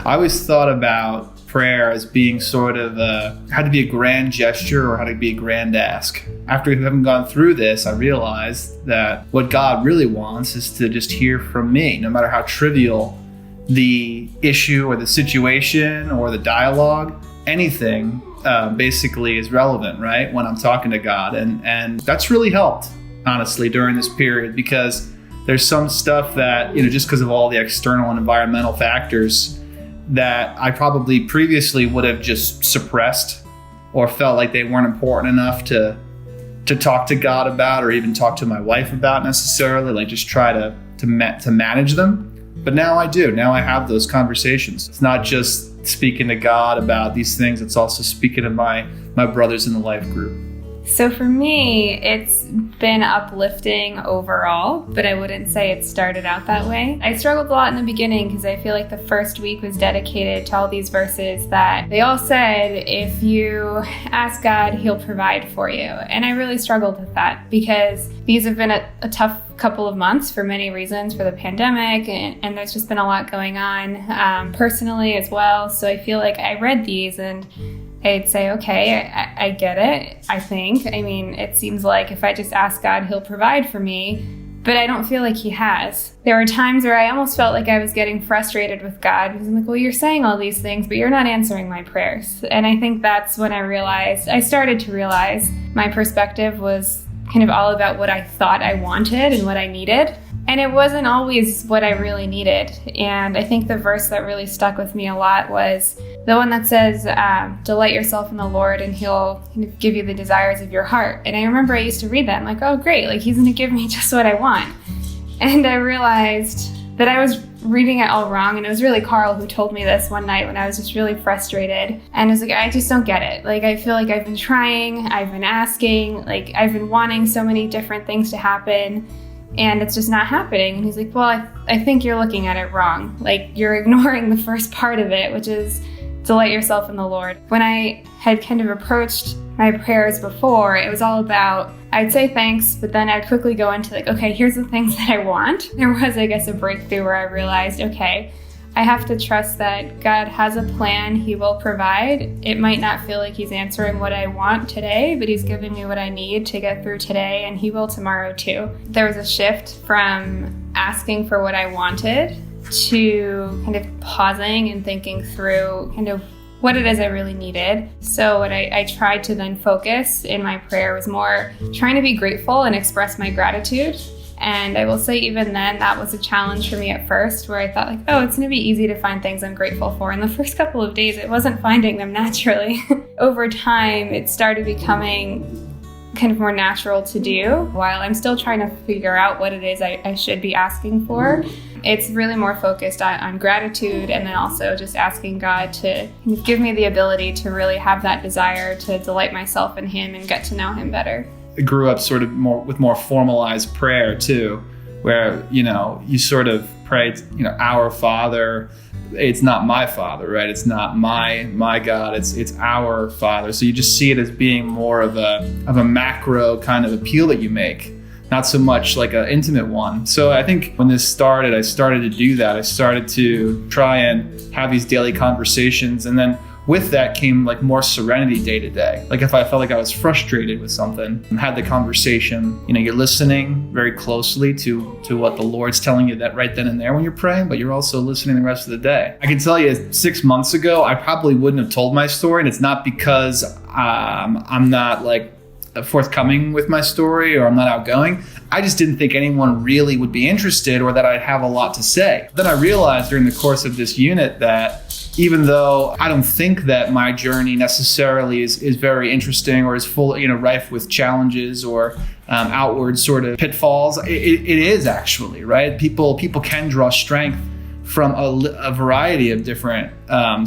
I always thought about prayer as being sort of had to be a grand gesture or had to be a grand ask. After having gone through this, I realized that what God really wants is to just hear from me, no matter how trivial the issue or the situation or the dialogue. Anything basically is relevant, right, when I'm talking to God. And that's really helped, honestly, during this period, because there's some stuff that, just because of all the external and environmental factors that I probably previously would have just suppressed or felt like they weren't important enough to talk to God about, or even talk to my wife about necessarily, like just try to manage them. But now I do. Now I have those conversations. It's not just speaking to God about these things. It's also speaking to my brothers in the life group. So for me, it's been uplifting overall, but I wouldn't say it started out that way. I struggled a lot in the beginning because I feel like the first week was dedicated to all these verses that they all said, if you ask God, he'll provide for you. And I really struggled with that because these have been a tough couple of months for many reasons, for the pandemic, and there's just been a lot going on personally as well. So I feel like I read these and I'd say, okay, I get it, I think. I mean, it seems like if I just ask God, he'll provide for me, but I don't feel like he has. There were times where I almost felt like I was getting frustrated with God because I'm like, well, you're saying all these things, but you're not answering my prayers. And I think that's when I started to realize my perspective was kind of all about what I thought I wanted and what I needed. And it wasn't always what I really needed. And I think the verse that really stuck with me a lot was the one that says, delight yourself in the Lord and he'll give you the desires of your heart. And I remember I used to read that. I'm like, oh, great. Like, he's going to give me just what I want. And I realized that I was reading it all wrong. And it was really Karl who told me this one night when I was just really frustrated. And I was like, I just don't get it. Like, I feel like I've been trying, I've been asking, like, I've been wanting so many different things to happen, and it's just not happening. And he's like, well, I think you're looking at it wrong. Like, you're ignoring the first part of it, which is delight yourself in the Lord. When I had kind of approached my prayers before, it was all about, I'd say thanks, but then I'd quickly go into like, okay, here's the things that I want. There was, I guess, a breakthrough where I realized, okay, I have to trust that God has a plan. He will provide. It might not feel like he's answering what I want today, but he's giving me what I need to get through today, and he will tomorrow too. There was a shift from asking for what I wanted to kind of pausing and thinking through kind of what it is I really needed. So what I tried to then focus in my prayer was more trying to be grateful and express my gratitude. And I will say even then, that was a challenge for me at first, where I thought like, oh, it's going to be easy to find things I'm grateful for. In the first couple of days, it wasn't finding them naturally. Over time, it started becoming kind of more natural to do. While I'm still trying to figure out what it is I should be asking for, it's really more focused on gratitude, and then also just asking God to give me the ability to really have that desire to delight myself in him and get to know him better. I grew up sort of more formalized prayer too, where, you sort of pray, our Father. It's not my Father, right? It's not my God. It's our Father. So you just see it as being more of a macro kind of appeal that you make, not so much like an intimate one. So I think when this started, I started to do that. I started to try and have these daily conversations, and then with that came like more serenity day to day. Like if I felt like I was frustrated with something and had the conversation, you're listening very closely to what the Lord's telling you that right then and there when you're praying, but you're also listening the rest of the day. I can tell you 6 months ago, I probably wouldn't have told my story. And it's not because I'm not like forthcoming with my story or I'm not outgoing. I just didn't think anyone really would be interested or that I'd have a lot to say. Then I realized during the course of this unit that even though I don't think that my journey necessarily is very interesting or is full, rife with challenges or outward sort of pitfalls, it is actually, right? People can draw strength from a variety of different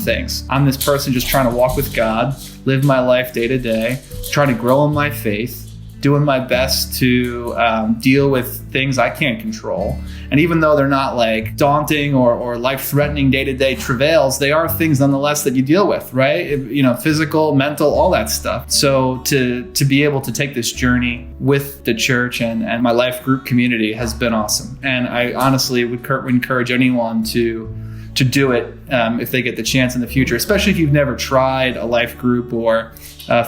things. I'm this person just trying to walk with God, live my life day to day, trying to grow in my faith, doing my best to deal with things I can't control. And even though they're not like daunting or life-threatening day-to-day travails, they are things nonetheless that you deal with, right? Physical, mental, all that stuff. So to be able to take this journey with the church and my life group community has been awesome. And I honestly would encourage anyone to to do it if they get the chance in the future, especially if you've never tried a life group or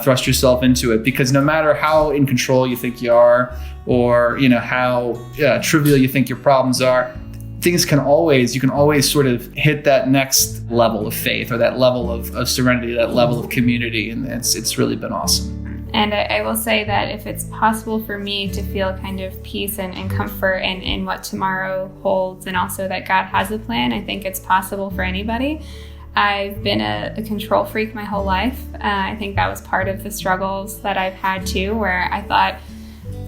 thrust yourself into it. Because no matter how in control you think you are, or how trivial you think your problems are, you can always sort of hit that next level of faith, or that level of serenity, that level of community, and it's really been awesome. And I will say that if it's possible for me to feel kind of peace and comfort in what tomorrow holds, and also that God has a plan, I think it's possible for anybody. I've been a control freak my whole life. I think that was part of the struggles that I've had too, where I thought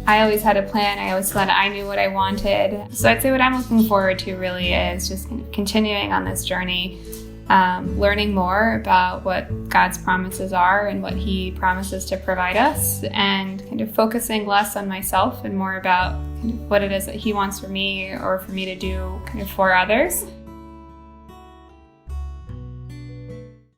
I always had a plan. I always thought I knew what I wanted. So I'd say what I'm looking forward to really is just kind of continuing on this journey, learning more about what God's promises are and what He promises to provide us, and kind of focusing less on myself and more about kind of what it is that He wants for me, or for me to do kind of for others.